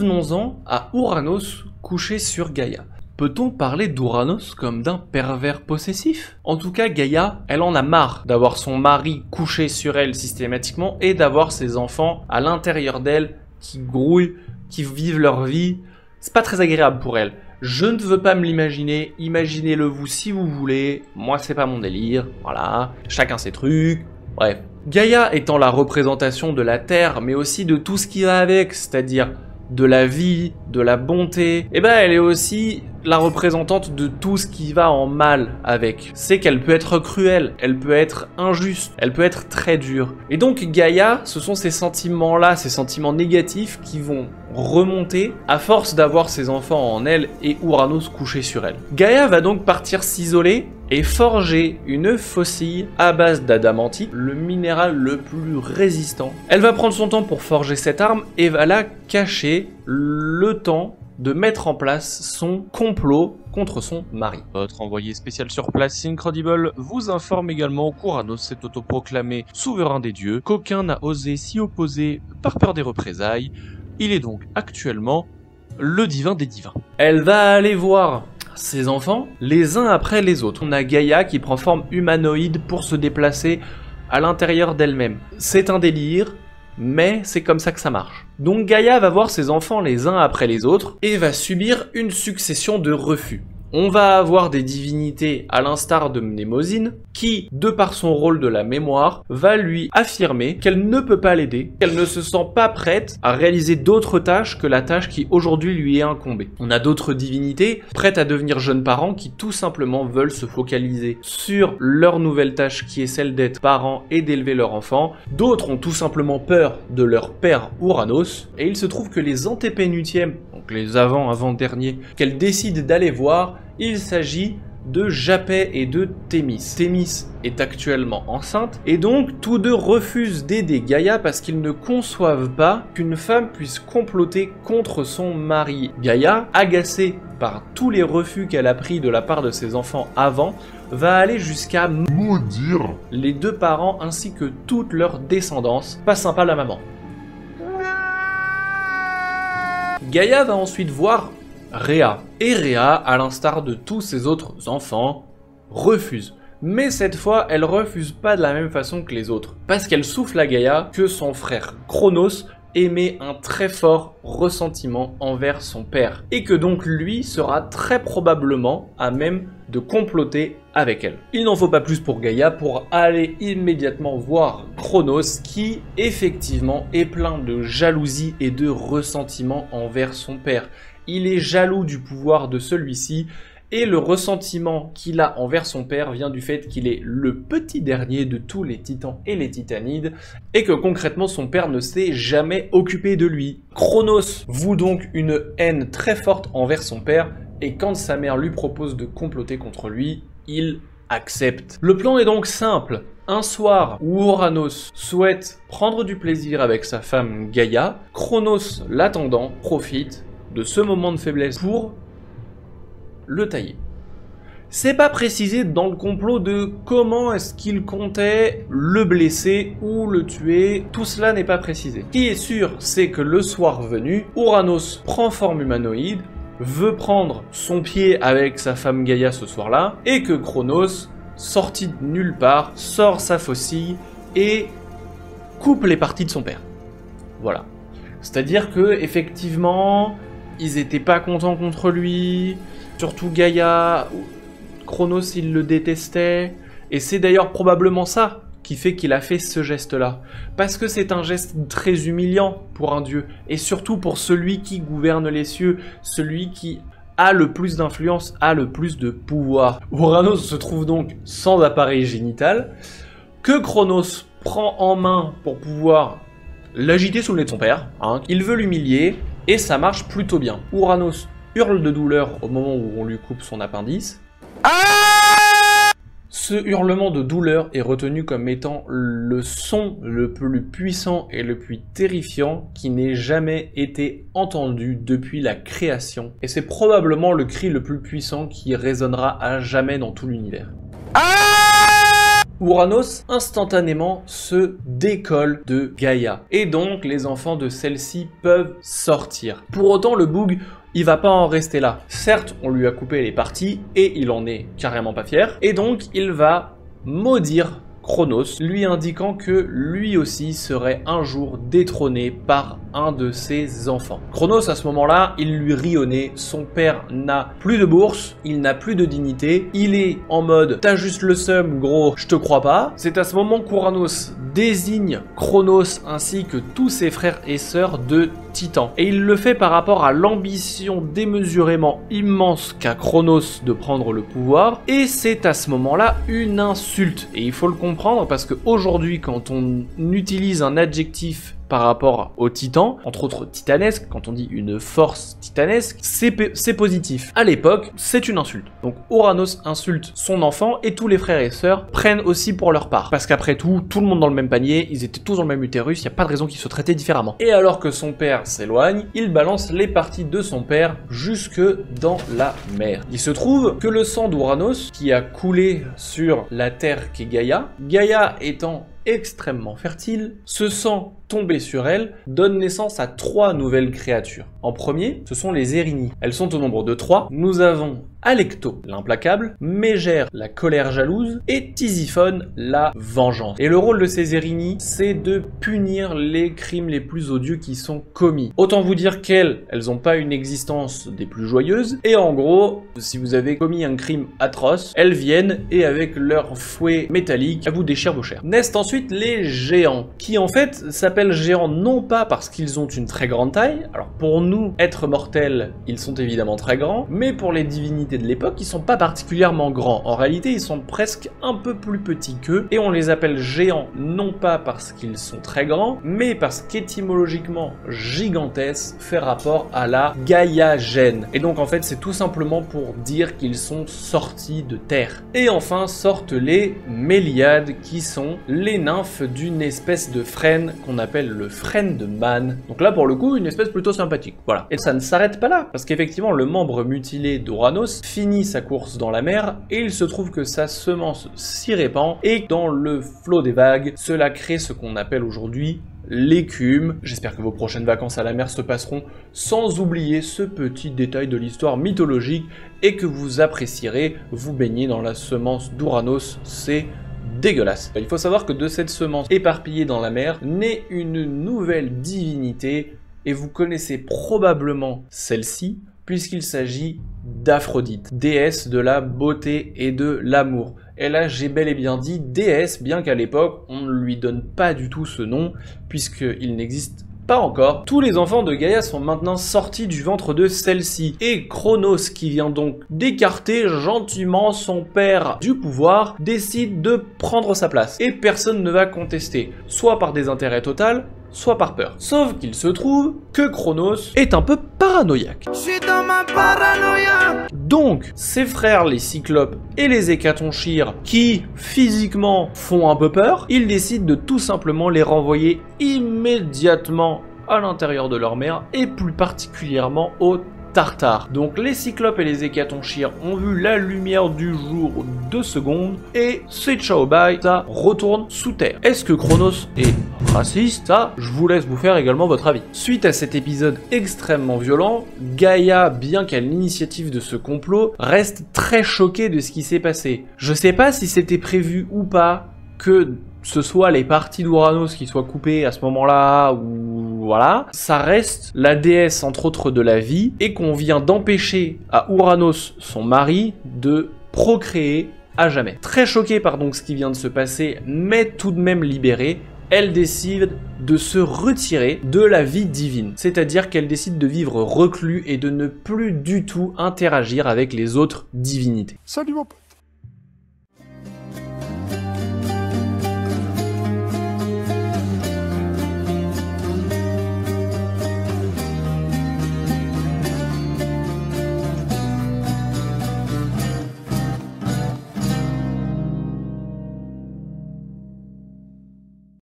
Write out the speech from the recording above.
revenons-en à Ouranos couché sur Gaïa. Peut-on parler d'Ouranos comme d'un pervers possessif? En tout cas, Gaïa, elle en a marre d'avoir son mari couché sur elle systématiquement et d'avoir ses enfants à l'intérieur d'elle qui grouillent, qui vivent leur vie. C'est pas très agréable pour elle. Je ne veux pas me l'imaginer, imaginez-le vous si vous voulez, moi c'est pas mon délire, voilà, chacun ses trucs, bref. Gaïa étant la représentation de la Terre, mais aussi de tout ce qui va avec, c'est-à-dire de la vie, de la bonté, et ben elle est aussi la représentante de tout ce qui va en mal avec. C'est qu'elle peut être cruelle, elle peut être injuste, elle peut être très dure. Et donc Gaïa, ce sont ces sentiments-là, ces sentiments négatifs qui vont remonter à force d'avoir ses enfants en elle et Ouranos couché sur elle. Gaïa va donc partir s'isoler et forger une faucille à base d'adamantite, le minéral le plus résistant. Elle va prendre son temps pour forger cette arme et va la cacher le temps de mettre en place son complot contre son mari. Votre envoyé spécial sur place, Syncredible, vous informe également qu'Ouranos s'est autoproclamé souverain des dieux, qu'aucun n'a osé s'y opposer par peur des représailles. Il est donc actuellement le divin des divins. Elle va aller voir ses enfants les uns après les autres. On a Gaïa qui prend forme humanoïde pour se déplacer à l'intérieur d'elle-même. C'est un délire, mais c'est comme ça que ça marche. Donc Gaïa va voir ses enfants les uns après les autres et va subir une succession de refus. On va avoir des divinités à l'instar de Mnémosyne qui, de par son rôle de la mémoire, va lui affirmer qu'elle ne peut pas l'aider, qu'elle ne se sent pas prête à réaliser d'autres tâches que la tâche qui aujourd'hui lui est incombée. On a d'autres divinités prêtes à devenir jeunes parents qui tout simplement veulent se focaliser sur leur nouvelle tâche qui est celle d'être parents et d'élever leur enfant. D'autres ont tout simplement peur de leur père Ouranos et il se trouve que les antépénultièmes, donc les avant-avant-derniers, qu'elle décide d'aller voir, il s'agit de Japet et de Thémis. Thémis est actuellement enceinte et donc tous deux refusent d'aider Gaïa parce qu'ils ne conçoivent pas qu'une femme puisse comploter contre son mari. Gaïa, agacée par tous les refus qu'elle a pris de la part de ses enfants avant, va aller jusqu'à maudire les deux parents ainsi que toute leur descendance. Pas sympa la maman. Gaïa va ensuite voir Rhea. Et Rhea, à l'instar de tous ses autres enfants, refuse. Mais cette fois, elle refuse pas de la même façon que les autres. Parce qu'elle souffle à Gaïa que son frère Cronos émet un très fort ressentiment envers son père. Et que donc lui sera très probablement à même de comploter avec elle. Il n'en faut pas plus pour Gaïa pour aller immédiatement voir Cronos qui effectivement est plein de jalousie et de ressentiment envers son père. Il est jaloux du pouvoir de celui-ci et le ressentiment qu'il a envers son père vient du fait qu'il est le petit dernier de tous les titans et les titanides et que concrètement son père ne s'est jamais occupé de lui. Cronos voue donc une haine très forte envers son père et quand sa mère lui propose de comploter contre lui, il accepte. Le plan est donc simple. Un soir où Ouranos souhaite prendre du plaisir avec sa femme Gaïa, Cronos l'attendant profite de ce moment de faiblesse pour le tailler. C'est pas précisé dans le complot de comment est-ce qu'il comptait le blesser ou le tuer, tout cela n'est pas précisé. Ce qui est sûr, c'est que le soir venu, Ouranos prend forme humanoïde, veut prendre son pied avec sa femme Gaïa ce soir-là, et que Cronos, sorti de nulle part, sort sa faucille et coupe les parties de son père. Voilà. C'est-à-dire que, effectivement, ils étaient pas contents contre lui, surtout Gaïa, Cronos il le détestait, et c'est d'ailleurs probablement ça qui fait qu'il a fait ce geste-là. Parce que c'est un geste très humiliant pour un dieu, et surtout pour celui qui gouverne les cieux, celui qui a le plus d'influence, a le plus de pouvoir. Ouranos se trouve donc sans appareil génital, que Cronos prend en main pour pouvoir l'agiter sous le nez de son père, hein. Il veut l'humilier, et ça marche plutôt bien. Ouranos hurle de douleur au moment où on lui coupe son appendice. Ce hurlement de douleur est retenu comme étant le son le plus puissant et le plus terrifiant qui n'ait jamais été entendu depuis la création. Et c'est probablement le cri le plus puissant qui résonnera à jamais dans tout l'univers. Ouranos instantanément se décolle de Gaïa. Et donc les enfants de celle-ci peuvent sortir. Pour autant le Boog, il va pas en rester là. Certes, on lui a coupé les parties et il en est carrément pas fier. Et donc il va maudire Cronos, lui indiquant que lui aussi serait un jour détrôné par un de ses enfants. Cronos, à ce moment-là, il lui rit au nez, son père n'a plus de bourse, il n'a plus de dignité, il est en mode « t'as juste le seum, gros, je te crois pas ». C'est à ce moment qu'Ouranos désigne Cronos ainsi que tous ses frères et sœurs de Titan. Et il le fait par rapport à l'ambition démesurément immense qu'a Cronos de prendre le pouvoir, et c'est à ce moment-là une insulte. Et il faut le comprendre parce qu'aujourd'hui, quand on utilise un adjectif par rapport au titan, entre autres titanesque, quand on dit une force titanesque, c'est positif. À l'époque, c'est une insulte. Donc Ouranos insulte son enfant et tous les frères et sœurs prennent aussi pour leur part. Parce qu'après tout le monde dans le même panier, ils étaient tous dans le même utérus, il n'y a pas de raison qu'ils se traitaient différemment. Et alors que son père s'éloigne, il balance les parties de son père jusque dans la mer. Il se trouve que le sang d'Ouranos, qui a coulé sur la terre qu'est Gaïa, Gaïa étant extrêmement fertile, ce sang tombé sur elle donne naissance à 3 nouvelles créatures. En premier, ce sont les Érini. Elles sont au nombre de 3. Nous avons Alecto, l'implacable, Mégère, la colère jalouse, et Tisiphone, la vengeance. Et le rôle de ces Érini, c'est de punir les crimes les plus odieux qui sont commis. Autant vous dire qu'elles n'ont pas une existence des plus joyeuses, et en gros, si vous avez commis un crime atroce, elles viennent et avec leur fouet métallique, elles vous déchirent vos chairs. Naissent ensuite les géants, qui en fait s'appellent géants non pas parce qu'ils ont une très grande taille, alors pour nous, êtres mortels, ils sont évidemment très grands, mais pour les divinités de l'époque, ils sont pas particulièrement grands. En réalité, ils sont presque un peu plus petits qu'eux, et on les appelle géants non pas parce qu'ils sont très grands, mais parce qu'étymologiquement, gigantesque fait rapport à la Gaïagène. Et donc en fait, c'est tout simplement pour dire qu'ils sont sortis de terre. Et enfin, sortent les Méliades, qui sont les nymphes d'une espèce de frêne qu'on appelle le frêne de Man. Donc là, pour le coup, une espèce plutôt sympathique. Voilà. Et ça ne s'arrête pas là, parce qu'effectivement, le membre mutilé d'Ouranos finit sa course dans la mer, et il se trouve que sa semence s'y répand, et dans le flot des vagues, cela crée ce qu'on appelle aujourd'hui l'écume. J'espère que vos prochaines vacances à la mer se passeront sans oublier ce petit détail de l'histoire mythologique, et que vous apprécierez vous baigner dans la semence d'Ouranos. C'est dégueulasse. Il faut savoir que de cette semence éparpillée dans la mer naît une nouvelle divinité, et vous connaissez probablement celle-ci, puisqu'il s'agit d'Aphrodite, déesse de la beauté et de l'amour. Et là, j'ai bel et bien dit déesse, bien qu'à l'époque, on ne lui donne pas du tout ce nom, puisqu'il n'existe pas encore. Tous les enfants de Gaïa sont maintenant sortis du ventre de celle-ci, et Cronos, qui vient donc d'écarter gentiment son père du pouvoir, décide de prendre sa place. Et personne ne va contester, soit par désintérêt total, soit par peur. Sauf qu'il se trouve que Cronos est un peu paranoïaque. Je suis dans ma paranoïa. Donc, ses frères les Cyclopes et les Hécatonchires, qui physiquement font un peu peur, il décide de tout simplement les renvoyer immédiatement à l'intérieur de leur mer, et plus particulièrement au Tartare. Donc les Cyclopes et les Hécatonchires ont vu la lumière du jour 2 secondes, et c'est ciao bye, ça retourne sous terre. Est-ce que Cronos est raciste? Ça, je vous laisse vous faire également votre avis. Suite à cet épisode extrêmement violent, Gaïa, bien qu'à l'initiative de ce complot, reste très choquée de ce qui s'est passé. Je sais pas si c'était prévu ou pas que ce soit les parties d'Ouranos qui soient coupées à ce moment-là, ou voilà, ça reste la déesse entre autres de la vie, et qu'on vient d'empêcher à Ouranos, son mari, de procréer à jamais. Très choquée par donc ce qui vient de se passer, mais tout de même libérée, elle décide de se retirer de la vie divine. C'est-à-dire qu'elle décide de vivre reclus et de ne plus du tout interagir avec les autres divinités. Salut mon pote.